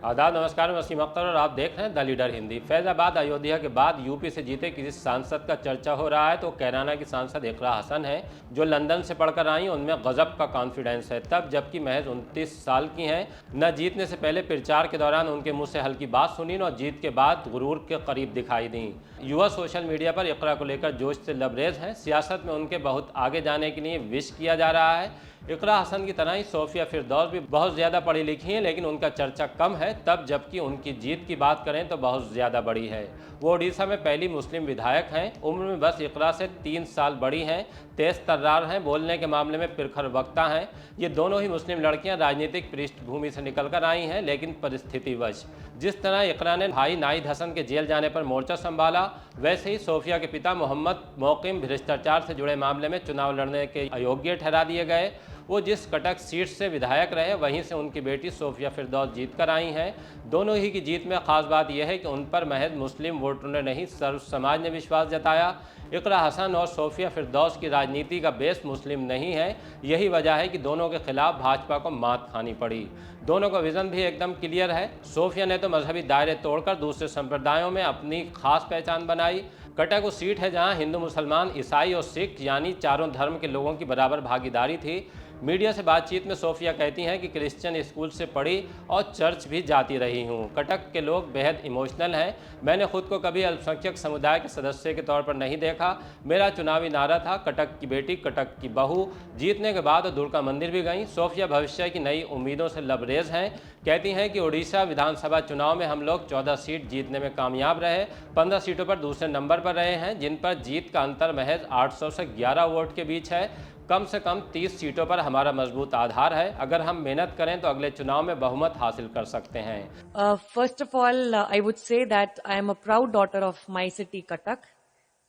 आदाब, नमस्कार। मैं वसीम अख्तर और आप देख रहे हैं द लीडर हिंदी। फैज़ाबाद अयोध्या के बाद यूपी से जीते किसी सांसद का चर्चा हो रहा है तो कैराना की सांसद इकरा हसन है, जो लंदन से पढ़कर आई। उनमें गजब का कॉन्फिडेंस है, तब जबकि महज 29 साल की हैं। न जीतने से पहले प्रचार के दौरान उनके मुंह से हल्की बात सुनी, न जीत के बाद गुरूर के करीब दिखाई दी। युवा सोशल मीडिया पर इकरा को लेकर जोश से लबरेज हैं। सियासत में उनके बहुत आगे जाने के लिए विश किया जा रहा है। इकरा हसन की तरह ही सोफिया फिरदौस भी बहुत ज़्यादा पढ़ी लिखी हैं, लेकिन उनका चर्चा कम है, तब जबकि उनकी जीत की बात करें तो बहुत ज़्यादा बड़ी है। वो ओडिशा में पहली मुस्लिम विधायक हैं। उम्र में बस इकरा से 3 साल बड़ी हैं। तेज तर्रार हैं, बोलने के मामले में प्रखर वक्ता हैं। ये दोनों ही मुस्लिम लड़कियां राजनीतिक पृष्ठभूमि से निकलकर आई हैं, लेकिन परिस्थितिवश जिस तरह इकरा ने भाई नाहिद हसन के जेल जाने पर मोर्चा संभाला, वैसे ही सोफिया के पिता मोहम्मद मोकिम भ्रष्टाचार से जुड़े मामले में चुनाव लड़ने के अयोग्य ठहरा दिए गए। वो जिस कटक सीट से विधायक रहे, वहीं से उनकी बेटी सोफिया फिरदौस जीत कर आई हैं। दोनों ही की जीत में खास बात यह है कि उन पर महज मुस्लिम वोटरों ने नहीं, सर्व समाज ने विश्वास जताया। इकरा हसन और सोफिया फिरदौस की राजनीति का बेस मुस्लिम नहीं है। यही वजह है कि दोनों के खिलाफ भाजपा को मात खानी पड़ी। दोनों का विजन भी एकदम क्लियर है। सोफिया ने तो मजहबी दायरे तोड़कर दूसरे संप्रदायों में अपनी खास पहचान बनाई। कटक वो सीट है जहां हिंदू, मुसलमान, ईसाई और सिख यानी चारों धर्म के लोगों की बराबर भागीदारी थी। मीडिया से बातचीत में सोफिया कहती हैं कि क्रिश्चियन स्कूल से पढ़ी और चर्च भी जाती रही हूँ। कटक के लोग बेहद इमोशनल हैं। मैंने खुद को कभी अल्पसंख्यक समुदाय के सदस्य के तौर पर नहीं देखा। मेरा चुनावी नारा था कटक की बेटी, कटक की बहू। जीतने के बाद दुर्गा मंदिर भी गई। सोफिया भविष्य की नई उम्मीदों से लबरेज हैं। कहती हैं कि उड़ीसा विधानसभा चुनाव में हम लोग 14 सीट जीतने में कामयाब रहे। 15 सीटों पर दूसरे नंबर पर रहे हैं, जिन पर जीत का अंतर महज 800 से 11 वोट के बीच है। कम से कम 30 सीटों पर हमारा मजबूत आधार है। अगर हम मेहनत करें तो अगले चुनाव में बहुमत हासिल कर सकते हैं। First of all, I would say that I am a proud daughter of my city, Cuttack,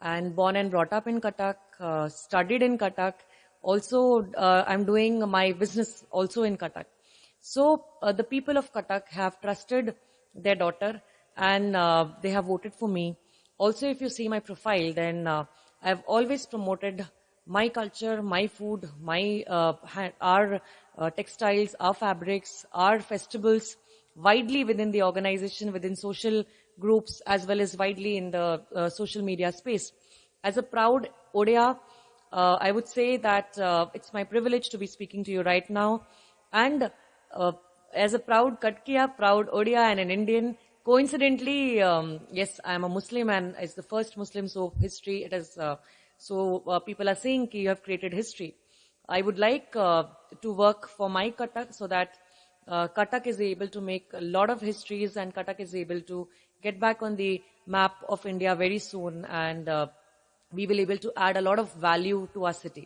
and born and brought up in Cuttack, studied in Cuttack. Also, I'm doing my business also in Cuttack. So, the people of Cuttack have trusted their daughter, and they have voted for me. Also, if you see my profile, then I've always promoted my culture, my food, our textiles, our fabrics, our festivals widely within the organization, within social groups, as well as widely in the social media space. As a proud Odia, I would say that it's my privilege to be speaking to you right now. And as a proud Katkiya, proud Odia and an Indian, coincidentally, yes, I am a Muslim and it's the first Muslim, so history, it is... people are saying that you have created history. I would like to work for my Cuttack so that Cuttack is able to make a lot of histories and Cuttack is able to get back on the map of India very soon, and we will able to add a lot of value to our city.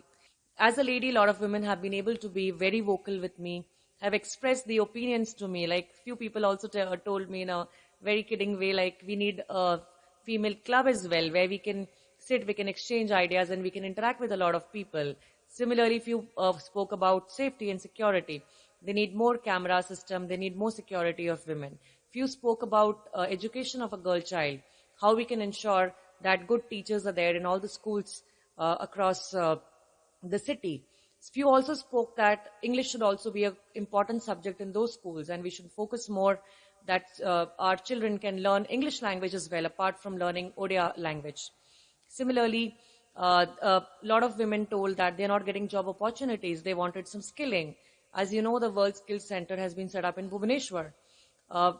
As a lady, a lot of women have been able to be very vocal with me, have expressed the opinions to me. Like few people also told me in a very kidding way, like we need a female club as well where we can sit, we can exchange ideas, and we can interact with a lot of people. Similarly, if you spoke about safety and security, they need more camera system, they need more security of women. If you spoke about education of a girl child, how we can ensure that good teachers are there in all the schools across the city. If you also spoke that English should also be an important subject in those schools, and we should focus more that our children can learn English language as well, apart from learning Odia language. Similarly, a lot of women told that they're not getting job opportunities. They wanted some skilling. As you know, the World Skills Center has been set up in Bhubaneswar.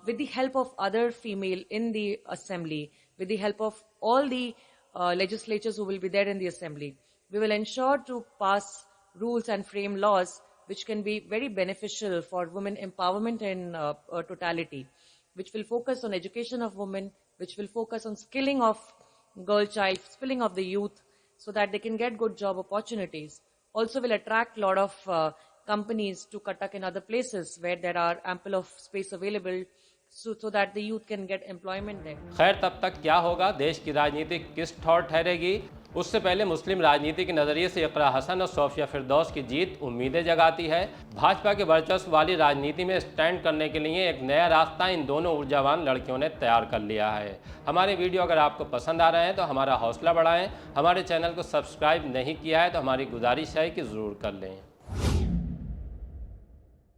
With the help of other female in the assembly, with the help of all the legislatures who will be there in the assembly, we will ensure to pass rules and frame laws which can be very beneficial for women empowerment in totality, which will focus on education of women, which will focus on skilling of girl child, skilling of the youth, so that they can get good job opportunities. Also will attract a lot of companies to Cuttack and other places where there are ample of space available, so that the youth can get employment there. खैर, तब तक क्या होगा, देश की राजनीति किस ठौर ठहरेगी, उससे पहले मुस्लिम राजनीति के नज़रिए से इकरा हसन और सोफिया फिरदौस की जीत उम्मीदें जगाती है। भाजपा के वर्चस्व वाली राजनीति में स्टैंड करने के लिए एक नया रास्ता इन दोनों ऊर्जावान लड़कियों ने तैयार कर लिया है। हमारे वीडियो अगर आपको पसंद आ रहे हैं तो हमारा हौसला बढ़ाएं। हमारे चैनल को सब्सक्राइब नहीं किया है तो हमारी गुजारिश है कि ज़रूर कर लें।